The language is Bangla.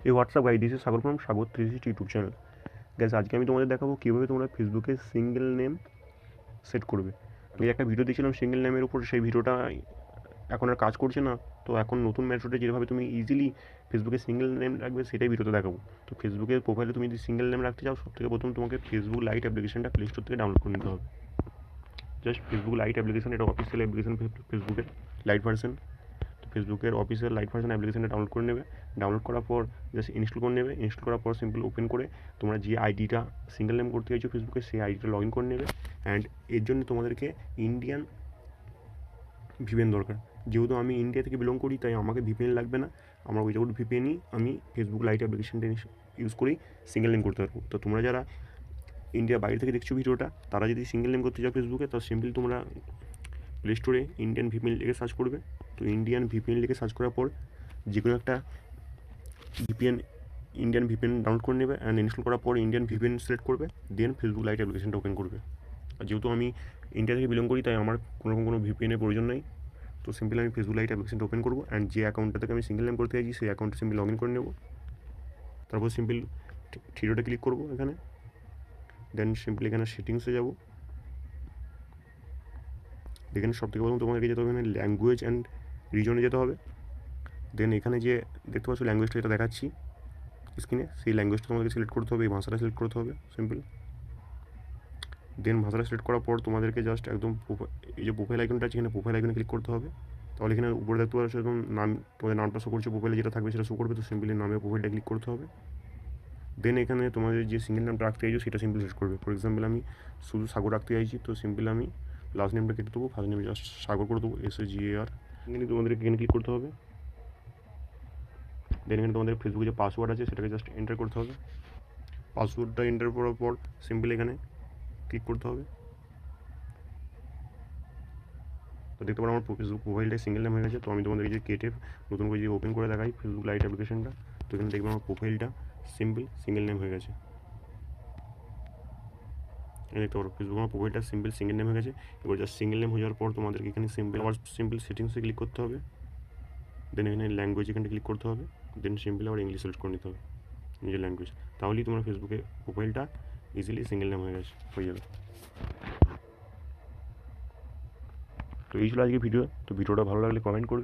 এই WhatsApp guide this is Sagar from Sagar 360 YouTube channel. Gas আজকে আমি তোমাদের দেখাবো কীভাবে তোমরা ফেসবুকে সিঙ্গেল নেম সেট করবে। আমি একটা ভিডিও দিয়েছিলাম সিঙ্গেল নেমের উপর, সেই ভিডিওটা এখন আর কাজ করছে না। তো এখন নতুন মেথডে যেভাবে তুমি ইজিলি ফেসবুকে সিঙ্গেল নেম রাখবে সেটাই ভিডিওতে দেখাবো। তো ফেসবুকের প্রোফাইলে তুমি যদি সিঙ্গেল নেম রাখতে চাও, সবথেকে প্রথম তোমাকে ফেসবুক লাইট অ্যাপ্লিকেশনটা প্লে স্টোর থেকে ডাউনলোড করে নিতে হবে। জাস্ট ফেসবুক লাইট অ্যাপ্লিকেশন, এটা অফিসিয়াল অ্যাপ্লিকেশন ফেসবুকের লাইট ভার্সন। তো ফেসবুকের অফিসিয়াল লাইট ভার্সন অ্যাপ্লিকেশনটা ডাউনলোড করে নেবে। ডাউনলোড করার পর জাস্ট ইনস্টল করে নেবে। ইনস্টল করার পর সিম্পল ওপেন করে তোমরা যে আইডিটা সিঙ্গেল নেম করতে চাইছো ফেসবুকে, সেই আইডিটা লগ ইন করে নেবে। অ্যান্ড এর জন্য তোমাদেরকে ইন্ডিয়ান ভিপিএন দরকার। যেহেতু আমি ইন্ডিয়া থেকে বিলং করি, তাই আমাকে ভিপিএন লাগবে না। আমার উইদাউট ভিপিএনই আমি ফেসবুক লাইট অ্যাপ্লিকেশনটা ইউজ করেই সিঙ্গেল নেম করতে পারবো। তো তোমরা যারা ইন্ডিয়া বাইরে থেকে দেখছো ভিডিওটা, তারা যদি সিঙ্গেল নেম করতে চাও ফেসবুকে, তো সিম্পলি তোমরা প্লে স্টোরে ইন্ডিয়ান ভিপিএন লিখে সার্চ করবে। তো ইন্ডিয়ান ভিপিএন লিখে সার্চ করার পর যে কোনো একটা ইন্ডিয়ান ভিপিএন ডাউনলোড করে নেবে। অ্যান্ড ইনস্টল করার পর ইন্ডিয়ান ভিপিএন সিলেক্ট করবে, দেন ফেসবুক লাইট অ্যাপ্লিকেশনটা ওপেন করবে। আর যেহেতু আমি ইন্ডিয়া থেকে বিলং করি, তাই আমার কোনো ভিপিএনের প্রয়োজন নেই। তো সিম্পলি আমি ফেসবুক লাইট অ্যাপ্লিকেশনটা ওপেন করবো। অ্যান্ড যে অ্যাকাউন্টটা থেকে আমি সিঙ্গেল নেম করতে চাইছি সেই অ্যাকাউন্টে সিম্পলি লগ ইন করে নেবো। তারপর সিম্পল থ্রিডোটা ক্লিক করবো এখানে। দেন সিম্পলি এখানে সেটিংসে যাবো। এখানে সব থেকে প্রথম তোমাদেরকে যেতে হবে এখানে ল্যাঙ্গুয়েজ অ্যান্ড রিজনে যেতে হবে। দেন এখানে যে দেখতে পাচ্ছ ল্যাঙ্গুয়েজটা যেটা দেখাচ্ছি স্ক্রিনে, সেই ল্যাঙ্গুয়েজটা তোমাদেরকে সিলেক্ট করতে হবে, এই ভাষাটা সিলেক্ট করতে হবে সিম্পল। দেন ভাষাটা সিলেক্ট করার পর তোমাদেরকে জাস্ট একদম এই যে প্রোফাইল আইকনটা আছে, এখানে প্রোফাইল আইকনে ক্লিক করতে হবে। তাহলে এখানে উপরে দেখতে পাচ্ছ একদম নাম, তোমাদের নামটা শো করছে, প্রোফাইলে যেটা থাকবে সেটা শো করবে। তো সিম্পলি নামে প্রোফাইলটা ক্লিক করতে হবে। দেন এখানে তোমাদের যে সিঙ্গেল নামটা রাখতে চাইছো সেটা সিম্পলি সিলেক্ট করবে। ফর এক্সাম্পল আমি শুধু সাগর রাখতে চাইছি, তো সিম্পলি আমি লাস্ট নেমটা কেটে দেবো, ফার্স্ট নেম জাস্ট সাগর করে দেবো, SAGAR। এখানে তোমাদেরকে এখানে ক্লিক করতে হবে। দেন এখানে তোমাদের ফেসবুকে যে পাসওয়ার্ড আছে সেটাকে জাস্ট এন্টার করতে হবে। পাসওয়ার্ডটা এন্টার করার পর সিম্পলি এখানে ক্লিক করতে হবে। তো দেখতে পারো আমার ফেসবুক প্রোফাইলটা সিঙ্গেল নেম হয়ে গেছে। তো আমি তোমাদের এই যে কেটে নতুন করে যে ওপেন করে দেখাই ফেসবুক লাইট অ্যাপ্লিকেশনটা, তো এখানে দেখবে আমার প্রোফাইলটা সিম্পল সিঙ্গেল নেম হয়ে গেছে। দেখতে পারো ফেসবুক আমার প্রোফাইলটা সিম্পল সিঙ্গেল নেম হয়ে গেছে। এবার জাস্ট সিঙ্গেল নেম হয়ে যাওয়ার পর তোমাদেরকে এখানে সিম্পল সেটিংসে ক্লিক করতে হবে। দেন এখানে ল্যাঙ্গুয়েজ এখানে ক্লিক করতে হবে। দেন সিম্পল আবার ইংলিশ সিলেক্ট করে নিতে হবে, নিজের ল্যাঙ্গুয়েজ। তাহলেই তোমার ফেসবুকে প্রোফাইলটা ইজিলি সিঙ্গেল নেম হয়ে যাবে। তো এই ছিল আজকে ভিডিও। তো ভিডিওটা ভালো লাগলে কমেন্ট করবে।